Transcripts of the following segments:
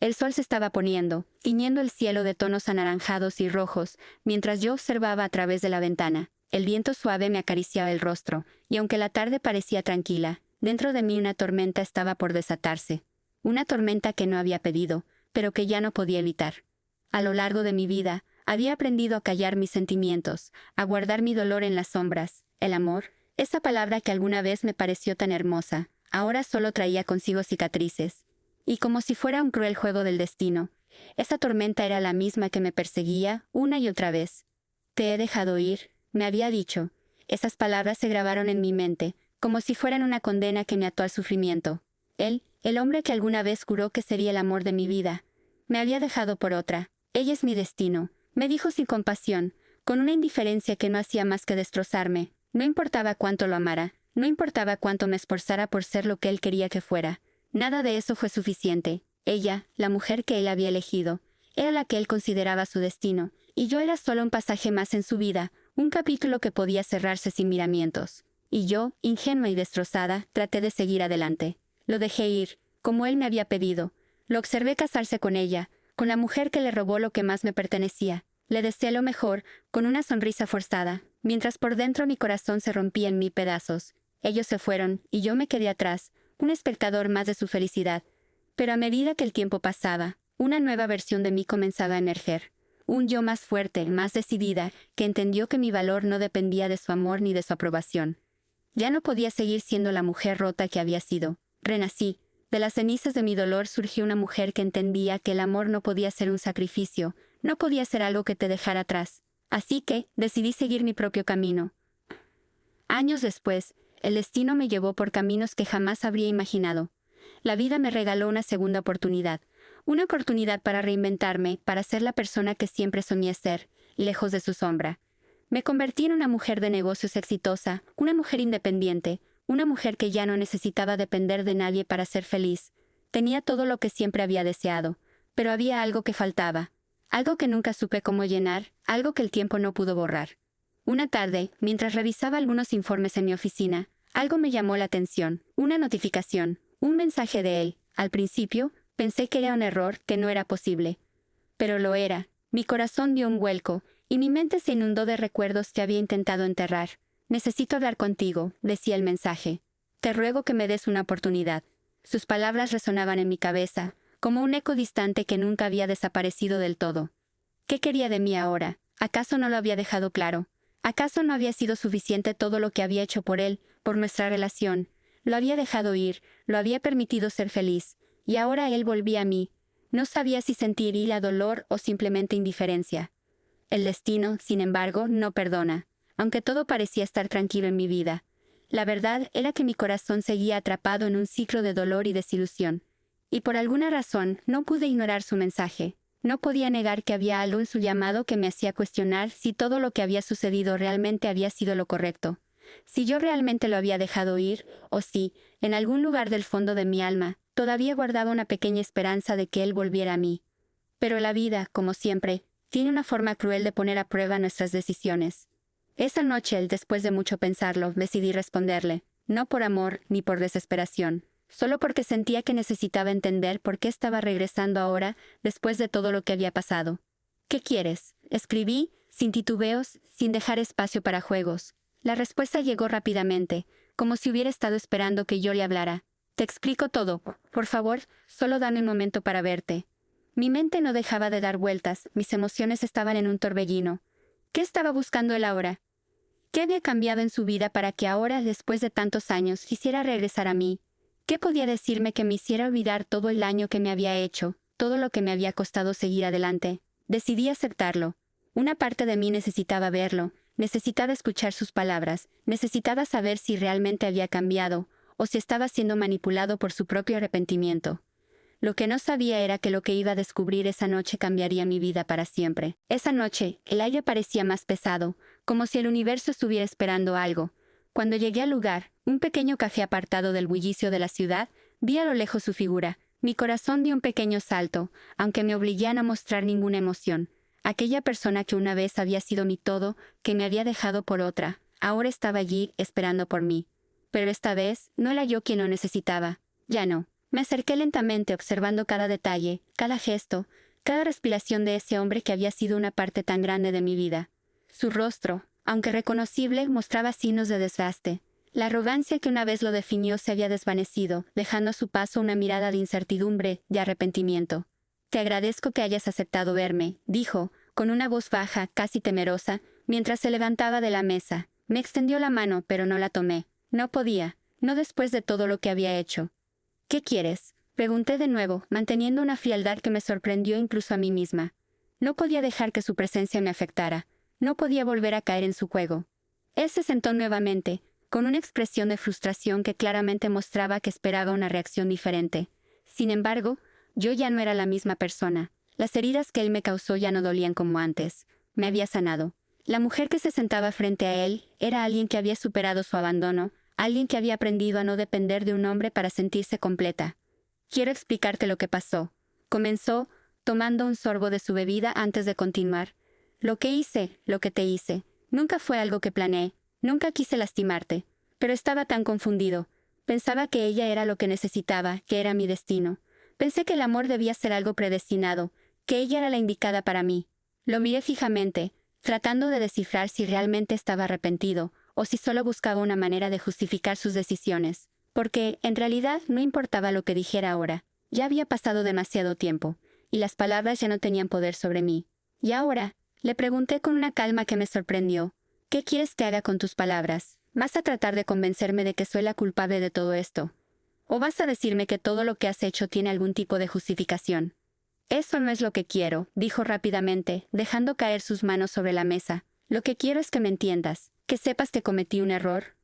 El sol se estaba poniendo, tiñendo el cielo de tonos anaranjados y rojos, mientras yo observaba a través de la ventana. El viento suave me acariciaba el rostro, y aunque la tarde parecía tranquila, dentro de mí una tormenta estaba por desatarse. Una tormenta que no había pedido, pero que ya no podía evitar. A lo largo de mi vida, había aprendido a callar mis sentimientos, a guardar mi dolor en las sombras. El amor, esa palabra que alguna vez me pareció tan hermosa, ahora solo traía consigo cicatrices. Y como si fuera un cruel juego del destino, esa tormenta era la misma que me perseguía una y otra vez. «Te he dejado ir», me había dicho. Esas palabras se grabaron en mi mente, como si fueran una condena que me ató al sufrimiento. Él, el hombre que alguna vez juró que sería el amor de mi vida, me había dejado por otra. «Ella es mi destino», me dijo sin compasión, con una indiferencia que no hacía más que destrozarme. No importaba cuánto lo amara, no importaba cuánto me esforzara por ser lo que él quería que fuera. Nada de eso fue suficiente. Ella, la mujer que él había elegido, era la que él consideraba su destino, y yo era solo un pasaje más en su vida, un capítulo que podía cerrarse sin miramientos. Y yo, ingenua y destrozada, traté de seguir adelante. Lo dejé ir, como él me había pedido. Lo observé casarse con ella, con la mujer que le robó lo que más me pertenecía. Le deseé lo mejor, con una sonrisa forzada, mientras por dentro mi corazón se rompía en 1000 pedazos. Ellos se fueron, y yo me quedé atrás, un espectador más de su felicidad. Pero a medida que el tiempo pasaba, una nueva versión de mí comenzaba a emerger. Un yo más fuerte, más decidida, que entendió que mi valor no dependía de su amor ni de su aprobación. Ya no podía seguir siendo la mujer rota que había sido. Renací. De las cenizas de mi dolor surgió una mujer que entendía que el amor no podía ser un sacrificio, no podía ser algo que te dejara atrás. Así que, decidí seguir mi propio camino. Años después, el destino me llevó por caminos que jamás habría imaginado. La vida me regaló una segunda oportunidad para reinventarme, para ser la persona que siempre soñé ser, lejos de su sombra. Me convertí en una mujer de negocios exitosa, una mujer independiente, una mujer que ya no necesitaba depender de nadie para ser feliz. Tenía todo lo que siempre había deseado, pero había algo que faltaba, algo que nunca supe cómo llenar, algo que el tiempo no pudo borrar. Una tarde, mientras revisaba algunos informes en mi oficina, algo me llamó la atención, una notificación, un mensaje de él. Al principio, pensé que era un error, que no era posible. Pero lo era. Mi corazón dio un vuelco, y mi mente se inundó de recuerdos que había intentado enterrar. «Necesito hablar contigo», decía el mensaje. «Te ruego que me des una oportunidad». Sus palabras resonaban en mi cabeza, como un eco distante que nunca había desaparecido del todo. ¿Qué quería de mí ahora? ¿Acaso no lo había dejado claro? ¿Acaso no había sido suficiente todo lo que había hecho por él, por nuestra relación? Lo había dejado ir, lo había permitido ser feliz, y ahora él volvía a mí. No sabía si sentir ira, dolor o simplemente indiferencia. El destino, sin embargo, no perdona, aunque todo parecía estar tranquilo en mi vida. La verdad era que mi corazón seguía atrapado en un ciclo de dolor y desilusión. Y por alguna razón no pude ignorar su mensaje. No podía negar que había algo en su llamado que me hacía cuestionar si todo lo que había sucedido realmente había sido lo correcto. Si yo realmente lo había dejado ir, o si, en algún lugar del fondo de mi alma, todavía guardaba una pequeña esperanza de que él volviera a mí. Pero la vida, como siempre, tiene una forma cruel de poner a prueba nuestras decisiones. Esa noche, después de mucho pensarlo, decidí responderle, no por amor ni por desesperación, solo porque sentía que necesitaba entender por qué estaba regresando ahora, después de todo lo que había pasado. «¿Qué quieres?», escribí, sin titubeos, sin dejar espacio para juegos. La respuesta llegó rápidamente, como si hubiera estado esperando que yo le hablara. «Te explico todo. Por favor, solo dame un momento para verte». Mi mente no dejaba de dar vueltas, mis emociones estaban en un torbellino. ¿Qué estaba buscando él ahora? ¿Qué había cambiado en su vida para que ahora, después de tantos años, quisiera regresar a mí? ¿Qué podía decirme que me hiciera olvidar todo el daño que me había hecho, todo lo que me había costado seguir adelante? Decidí aceptarlo. Una parte de mí necesitaba verlo, necesitaba escuchar sus palabras, necesitaba saber si realmente había cambiado, o si estaba siendo manipulado por su propio arrepentimiento. Lo que no sabía era que lo que iba a descubrir esa noche cambiaría mi vida para siempre. Esa noche, el aire parecía más pesado, como si el universo estuviera esperando algo. Cuando llegué al lugar, un pequeño café apartado del bullicio de la ciudad, vi a lo lejos su figura. Mi corazón dio un pequeño salto, aunque me obligué a no mostrar ninguna emoción. Aquella persona que una vez había sido mi todo, que me había dejado por otra, ahora estaba allí, esperando por mí. Pero esta vez, no era yo quien lo necesitaba. Ya no. Me acerqué lentamente observando cada detalle, cada gesto, cada respiración de ese hombre que había sido una parte tan grande de mi vida. Su rostro, aunque reconocible, mostraba signos de desgaste. La arrogancia que una vez lo definió se había desvanecido, dejando a su paso una mirada de incertidumbre, de arrepentimiento. «Te agradezco que hayas aceptado verme», dijo, con una voz baja, casi temerosa, mientras se levantaba de la mesa. Me extendió la mano, pero no la tomé. No podía, no después de todo lo que había hecho. «¿Qué quieres?», pregunté de nuevo, manteniendo una frialdad que me sorprendió incluso a mí misma. No podía dejar que su presencia me afectara. No podía volver a caer en su juego. Él se sentó nuevamente, con una expresión de frustración que claramente mostraba que esperaba una reacción diferente. Sin embargo, yo ya no era la misma persona. Las heridas que él me causó ya no dolían como antes. Me había sanado. La mujer que se sentaba frente a él era alguien que había superado su abandono, alguien que había aprendido a no depender de un hombre para sentirse completa. «Quiero explicarte lo que pasó», comenzó, tomando un sorbo de su bebida antes de continuar. «Lo que hice, lo que te hice, nunca fue algo que planeé. Nunca quise lastimarte, pero estaba tan confundido. Pensaba que ella era lo que necesitaba, que era mi destino. Pensé que el amor debía ser algo predestinado, que ella era la indicada para mí. Lo miré fijamente, tratando de descifrar si realmente estaba arrepentido, o si solo buscaba una manera de justificar sus decisiones. Porque, en realidad, no importaba lo que dijera ahora. Ya había pasado demasiado tiempo, y las palabras ya no tenían poder sobre mí. «¿Y ahora?», le pregunté con una calma que me sorprendió. «¿Qué quieres que haga con tus palabras? ¿Vas a tratar de convencerme de que soy la culpable de todo esto? ¿O vas a decirme que todo lo que has hecho tiene algún tipo de justificación?» «Eso no es lo que quiero», dijo rápidamente, dejando caer sus manos sobre la mesa. «Lo que quiero es que me entiendas, que sepas que cometí un error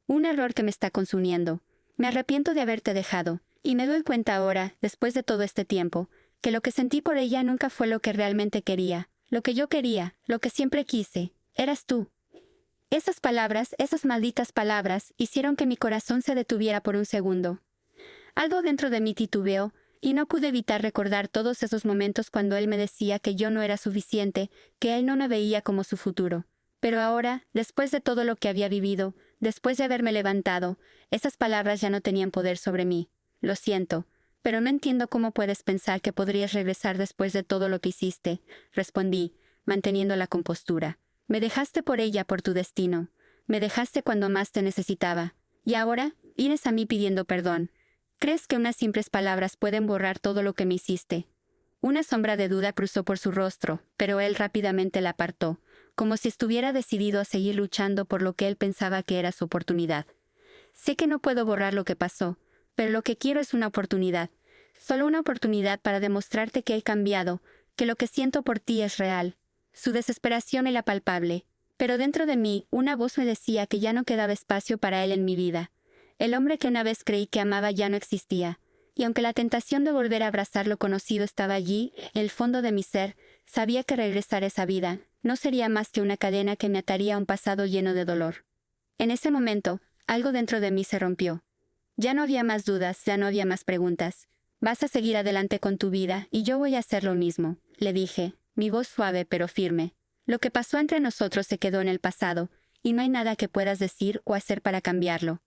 que me está consumiendo. Me arrepiento de haberte dejado, y me doy cuenta ahora, después de todo este tiempo, que lo que sentí por ella nunca fue lo que realmente quería. Lo que yo quería, lo que siempre quise, eras tú». Esas palabras, esas malditas palabras, hicieron que mi corazón se detuviera por un segundo. Algo dentro de mí titubeó, y no pude evitar recordar todos esos momentos cuando él me decía que yo no era suficiente, que él no me veía como su futuro. Pero ahora, después de todo lo que había vivido, después de haberme levantado, esas palabras ya no tenían poder sobre mí. «Lo siento, pero no entiendo cómo puedes pensar que podrías regresar después de todo lo que hiciste», respondí, manteniendo la compostura. «Me dejaste por ella, por tu destino. Me dejaste cuando más te necesitaba. Y ahora, vienes a mí pidiendo perdón. ¿Crees que unas simples palabras pueden borrar todo lo que me hiciste?» Una sombra de duda cruzó por su rostro, pero él rápidamente la apartó, como si estuviera decidido a seguir luchando por lo que él pensaba que era su oportunidad. «Sé que no puedo borrar lo que pasó, pero lo que quiero es una oportunidad. Solo una oportunidad para demostrarte que he cambiado, que lo que siento por ti es real». Su desesperación era palpable, pero dentro de mí una voz me decía que ya no quedaba espacio para él en mi vida. El hombre que una vez creí que amaba ya no existía, y aunque la tentación de volver a abrazar lo conocido estaba allí, en el fondo de mi ser, sabía que regresar a esa vida no sería más que una cadena que me ataría a un pasado lleno de dolor. En ese momento, algo dentro de mí se rompió. Ya no había más dudas, ya no había más preguntas. «Vas a seguir adelante con tu vida, y yo voy a hacer lo mismo», le dije, mi voz suave pero firme. «Lo que pasó entre nosotros se quedó en el pasado, y no hay nada que puedas decir o hacer para cambiarlo».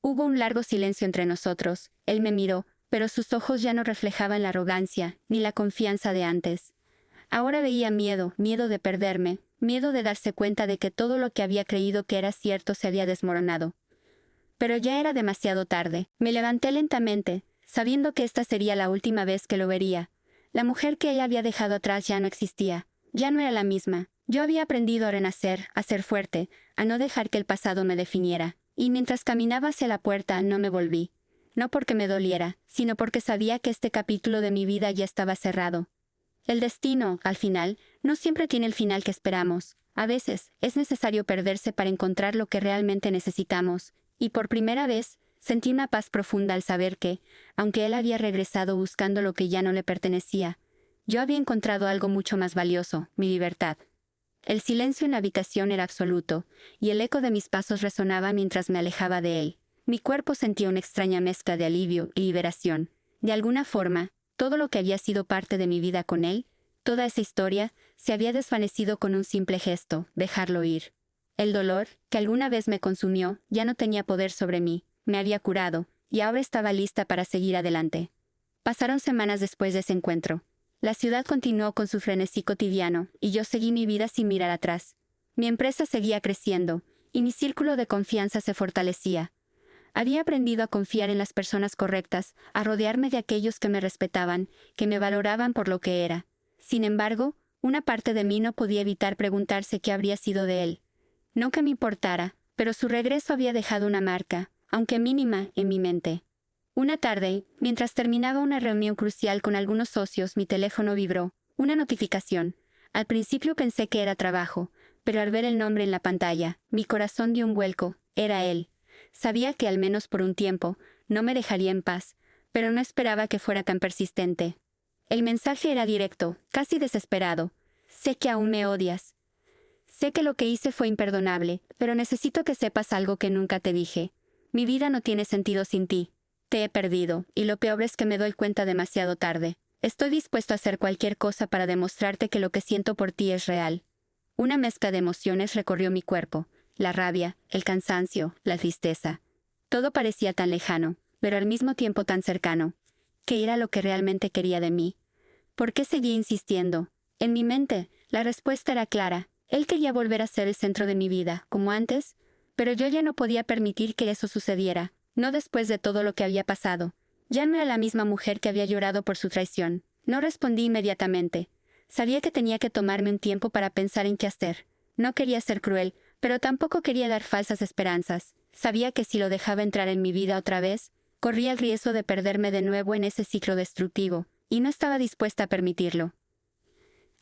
Hubo un largo silencio entre nosotros. Él me miró, pero sus ojos ya no reflejaban la arrogancia, ni la confianza de antes. Ahora veía miedo, miedo de perderme, miedo de darse cuenta de que todo lo que había creído que era cierto se había desmoronado. Pero ya era demasiado tarde. Me levanté lentamente, sabiendo que esta sería la última vez que lo vería. La mujer que ella había dejado atrás ya no existía, ya no era la misma. Yo había aprendido a renacer, a ser fuerte, a no dejar que el pasado me definiera. Y mientras caminaba hacia la puerta no me volví. No porque me doliera, sino porque sabía que este capítulo de mi vida ya estaba cerrado. El destino, al final, no siempre tiene el final que esperamos. A veces, es necesario perderse para encontrar lo que realmente necesitamos. Y por primera vez, sentí una paz profunda al saber que, aunque él había regresado buscando lo que ya no le pertenecía, yo había encontrado algo mucho más valioso, mi libertad. El silencio en la habitación era absoluto, y el eco de mis pasos resonaba mientras me alejaba de él. Mi cuerpo sentía una extraña mezcla de alivio y liberación. De alguna forma, todo lo que había sido parte de mi vida con él, toda esa historia, se había desvanecido con un simple gesto, dejarlo ir. El dolor, que alguna vez me consumió, ya no tenía poder sobre mí, me había curado, y ahora estaba lista para seguir adelante. Pasaron semanas después de ese encuentro. La ciudad continuó con su frenesí cotidiano, y yo seguí mi vida sin mirar atrás. Mi empresa seguía creciendo, y mi círculo de confianza se fortalecía. Había aprendido a confiar en las personas correctas, a rodearme de aquellos que me respetaban, que me valoraban por lo que era. Sin embargo, una parte de mí no podía evitar preguntarse qué habría sido de él. No que me importara, pero su regreso había dejado una marca, aunque mínima, en mi mente. Una tarde, mientras terminaba una reunión crucial con algunos socios, mi teléfono vibró. Una notificación. Al principio pensé que era trabajo, pero al ver el nombre en la pantalla, mi corazón dio un vuelco. Era él. Sabía que al menos por un tiempo, no me dejaría en paz, pero no esperaba que fuera tan persistente. El mensaje era directo, casi desesperado. Sé que aún me odias. Sé que lo que hice fue imperdonable, pero necesito que sepas algo que nunca te dije. Mi vida no tiene sentido sin ti. Te he perdido, y lo peor es que me doy cuenta demasiado tarde. Estoy dispuesto a hacer cualquier cosa para demostrarte que lo que siento por ti es real. Una mezcla de emociones recorrió mi cuerpo. La rabia, el cansancio, la tristeza. Todo parecía tan lejano, pero al mismo tiempo tan cercano. ¿Qué era lo que realmente quería de mí? ¿Por qué seguía insistiendo? En mi mente, la respuesta era clara. Él quería volver a ser el centro de mi vida, como antes, pero yo ya no podía permitir que eso sucediera, no después de todo lo que había pasado. Ya no era la misma mujer que había llorado por su traición. No respondí inmediatamente. Sabía que tenía que tomarme un tiempo para pensar en qué hacer. No quería ser cruel, pero tampoco quería dar falsas esperanzas. Sabía que si lo dejaba entrar en mi vida otra vez, corría el riesgo de perderme de nuevo en ese ciclo destructivo, y no estaba dispuesta a permitirlo.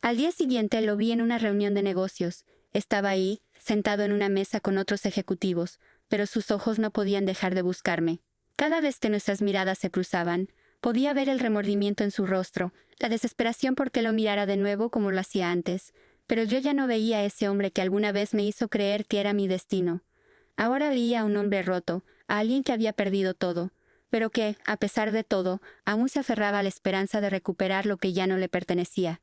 Al día siguiente lo vi en una reunión de negocios. Estaba ahí, sentado en una mesa con otros ejecutivos, pero sus ojos no podían dejar de buscarme. Cada vez que nuestras miradas se cruzaban, podía ver el remordimiento en su rostro, la desesperación por que lo mirara de nuevo como lo hacía antes. Pero yo ya no veía a ese hombre que alguna vez me hizo creer que era mi destino. Ahora veía a un hombre roto, a alguien que había perdido todo, pero que, a pesar de todo, aún se aferraba a la esperanza de recuperar lo que ya no le pertenecía.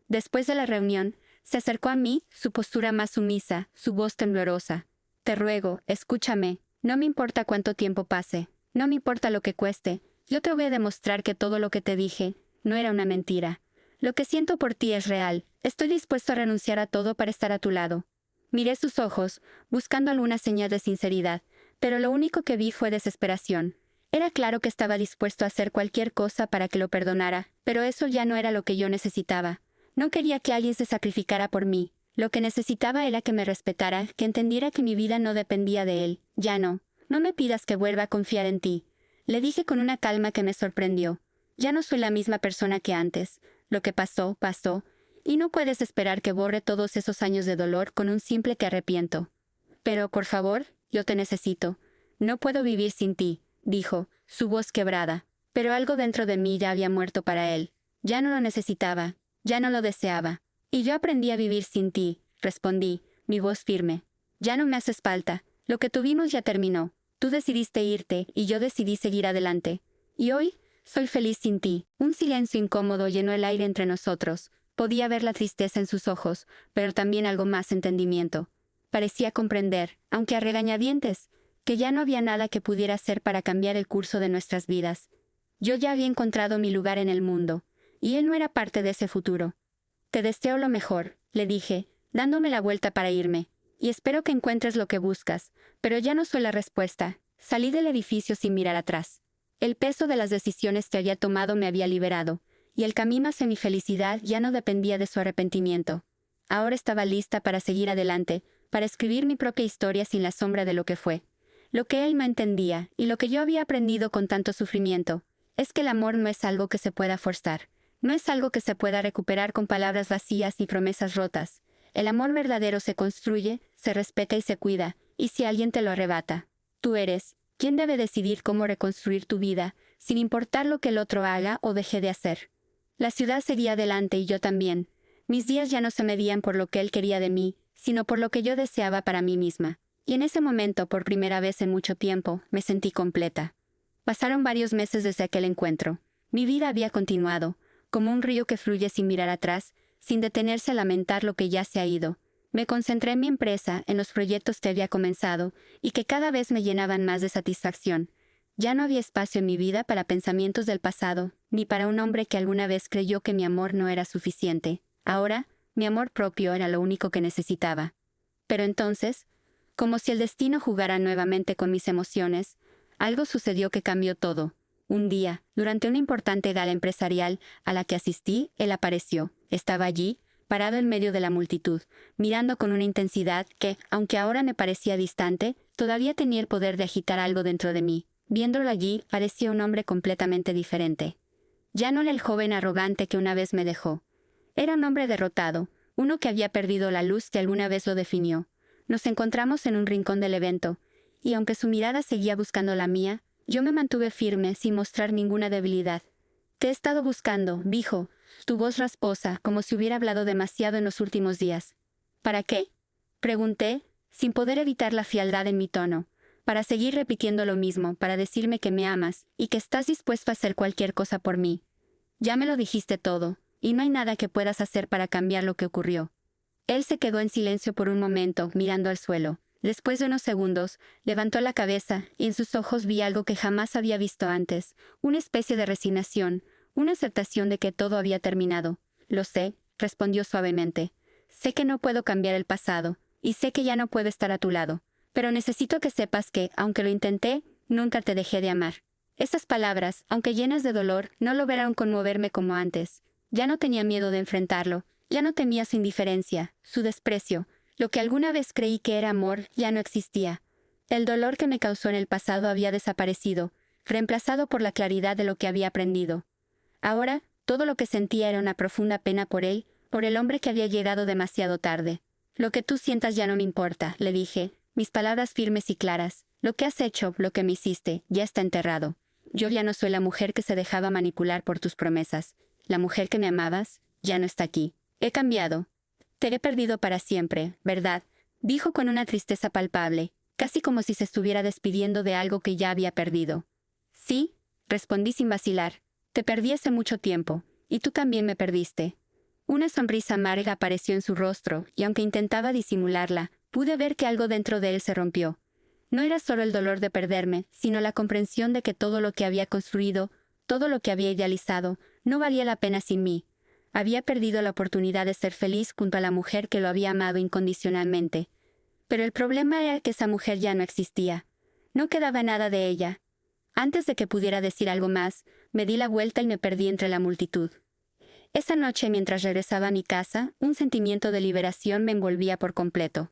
Después de la reunión, se acercó a mí, su postura más sumisa, su voz temblorosa. «Te ruego, escúchame. No me importa cuánto tiempo pase. No me importa lo que cueste. Yo te voy a demostrar que todo lo que te dije no era una mentira. Lo que siento por ti es real. Estoy dispuesto a renunciar a todo para estar a tu lado». Miré sus ojos, buscando alguna señal de sinceridad, pero lo único que vi fue desesperación. Era claro que estaba dispuesto a hacer cualquier cosa para que lo perdonara, pero eso ya no era lo que yo necesitaba. No quería que alguien se sacrificara por mí. Lo que necesitaba era que me respetara, que entendiera que mi vida no dependía de él. Ya no. No me pidas que vuelva a confiar en ti. Le dije con una calma que me sorprendió. Ya no soy la misma persona que antes. Lo que pasó, pasó, y no puedes esperar que borre todos esos años de dolor con un simple «te arrepiento». «Pero, por favor, yo te necesito. No puedo vivir sin ti», dijo, su voz quebrada. Pero algo dentro de mí ya había muerto para él. Ya no lo necesitaba, ya no lo deseaba. «Y yo aprendí a vivir sin ti», respondí, mi voz firme. «Ya no me haces falta. Lo que tuvimos ya terminó. Tú decidiste irte, y yo decidí seguir adelante. Y hoy, soy feliz sin ti». Un silencio incómodo llenó el aire entre nosotros. Podía ver la tristeza en sus ojos, pero también algo más: entendimiento. Parecía comprender, aunque a regañadientes, que ya no había nada que pudiera hacer para cambiar el curso de nuestras vidas. Yo ya había encontrado mi lugar en el mundo, y él no era parte de ese futuro. «Te deseo lo mejor», le dije, dándome la vuelta para irme. «Y espero que encuentres lo que buscas», pero ya no soy la respuesta. Salí del edificio sin mirar atrás. El peso de las decisiones que había tomado me había liberado, y el camino hacia mi felicidad ya no dependía de su arrepentimiento. Ahora estaba lista para seguir adelante, para escribir mi propia historia sin la sombra de lo que fue. Lo que él no entendía, y lo que yo había aprendido con tanto sufrimiento, es que el amor no es algo que se pueda forzar. No es algo que se pueda recuperar con palabras vacías y promesas rotas. El amor verdadero se construye, se respeta y se cuida, y si alguien te lo arrebata, tú eres quien debe decidir cómo reconstruir tu vida, sin importar lo que el otro haga o deje de hacer. La ciudad seguía adelante y yo también. Mis días ya no se medían por lo que él quería de mí, sino por lo que yo deseaba para mí misma. Y en ese momento, por primera vez en mucho tiempo, me sentí completa. Pasaron varios meses desde aquel encuentro. Mi vida había continuado, como un río que fluye sin mirar atrás, sin detenerse a lamentar lo que ya se ha ido. Me concentré en mi empresa, en los proyectos que había comenzado, y que cada vez me llenaban más de satisfacción. Ya no había espacio en mi vida para pensamientos del pasado, ni para un hombre que alguna vez creyó que mi amor no era suficiente. Ahora, mi amor propio era lo único que necesitaba. Pero entonces, como si el destino jugara nuevamente con mis emociones, algo sucedió que cambió todo. Un día, durante una importante gala empresarial a la que asistí, él apareció. Estaba allí, parado en medio de la multitud, mirando con una intensidad que, aunque ahora me parecía distante, todavía tenía el poder de agitar algo dentro de mí. Viéndolo allí, parecía un hombre completamente diferente. Ya no era el joven arrogante que una vez me dejó. Era un hombre derrotado, uno que había perdido la luz que alguna vez lo definió. Nos encontramos en un rincón del evento, y aunque su mirada seguía buscando la mía, yo me mantuve firme sin mostrar ninguna debilidad. «Te he estado buscando», dijo, tu voz rasposa, como si hubiera hablado demasiado en los últimos días. «¿Para qué?», pregunté, sin poder evitar la frialdad en mi tono. «Para seguir repitiendo lo mismo, para decirme que me amas, y que estás dispuesto a hacer cualquier cosa por mí. Ya me lo dijiste todo, y no hay nada que puedas hacer para cambiar lo que ocurrió». Él se quedó en silencio por un momento, mirando al suelo. Después de unos segundos, levantó la cabeza, y en sus ojos vi algo que jamás había visto antes, una especie de resignación, una aceptación de que todo había terminado. «Lo sé», respondió suavemente. «Sé que no puedo cambiar el pasado, y sé que ya no puedo estar a tu lado. Pero necesito que sepas que, aunque lo intenté, nunca te dejé de amar». Esas palabras, aunque llenas de dolor, no lograron conmoverme como antes. Ya no tenía miedo de enfrentarlo. Ya no temía su indiferencia, su desprecio. Lo que alguna vez creí que era amor ya no existía. El dolor que me causó en el pasado había desaparecido, reemplazado por la claridad de lo que había aprendido. Ahora, todo lo que sentía era una profunda pena por él, por el hombre que había llegado demasiado tarde. «Lo que tú sientas ya no me importa», le dije, mis palabras firmes y claras. «Lo que has hecho, lo que me hiciste, ya está enterrado. Yo ya no soy la mujer que se dejaba manipular por tus promesas. La mujer que me amabas, ya no está aquí. He cambiado. Te he perdido para siempre, ¿verdad?», dijo con una tristeza palpable, casi como si se estuviera despidiendo de algo que ya había perdido. «Sí», respondí sin vacilar. «Te perdí hace mucho tiempo, y tú también me perdiste». Una sonrisa amarga apareció en su rostro, y aunque intentaba disimularla, pude ver que algo dentro de él se rompió. No era solo el dolor de perderme, sino la comprensión de que todo lo que había construido, todo lo que había idealizado, no valía la pena sin mí. Había perdido la oportunidad de ser feliz junto a la mujer que lo había amado incondicionalmente. Pero el problema era que esa mujer ya no existía. No quedaba nada de ella. Antes de que pudiera decir algo más, me di la vuelta y me perdí entre la multitud. Esa noche, mientras regresaba a mi casa, un sentimiento de liberación me envolvía por completo.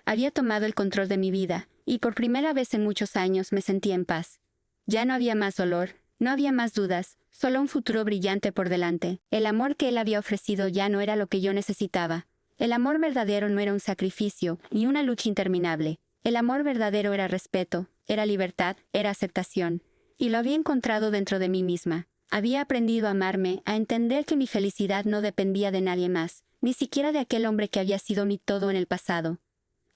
Había tomado el control de mi vida, y por primera vez en muchos años me sentía en paz. Ya no había más dolor, no había más dudas, solo un futuro brillante por delante. El amor que él había ofrecido ya no era lo que yo necesitaba. El amor verdadero no era un sacrificio, ni una lucha interminable. El amor verdadero era respeto, era libertad, era aceptación. Y lo había encontrado dentro de mí misma. Había aprendido a amarme, a entender que mi felicidad no dependía de nadie más, ni siquiera de aquel hombre que había sido mi todo en el pasado.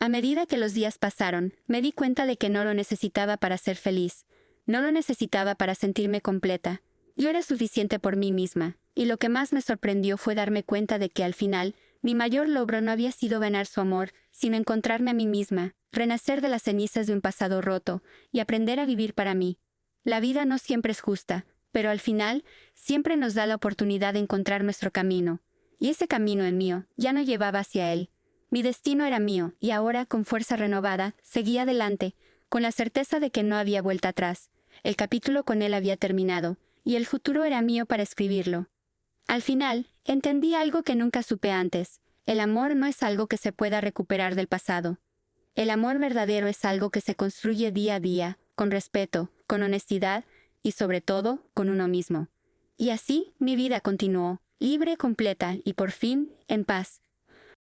A medida que los días pasaron, me di cuenta de que no lo necesitaba para ser feliz. No lo necesitaba para sentirme completa. Yo era suficiente por mí misma, y lo que más me sorprendió fue darme cuenta de que al final, mi mayor logro no había sido ganar su amor, sino encontrarme a mí misma, renacer de las cenizas de un pasado roto, y aprender a vivir para mí. La vida no siempre es justa, pero al final, siempre nos da la oportunidad de encontrar nuestro camino. Y ese camino, el mío, ya no llevaba hacia él. Mi destino era mío, y ahora, con fuerza renovada, seguía adelante, con la certeza de que no había vuelta atrás. El capítulo con él había terminado, y el futuro era mío para escribirlo. Al final, entendí algo que nunca supe antes. El amor no es algo que se pueda recuperar del pasado. El amor verdadero es algo que se construye día a día, con respeto, con honestidad, y sobre todo, con uno mismo. Y así, mi vida continuó, libre, completa, y por fin, en paz.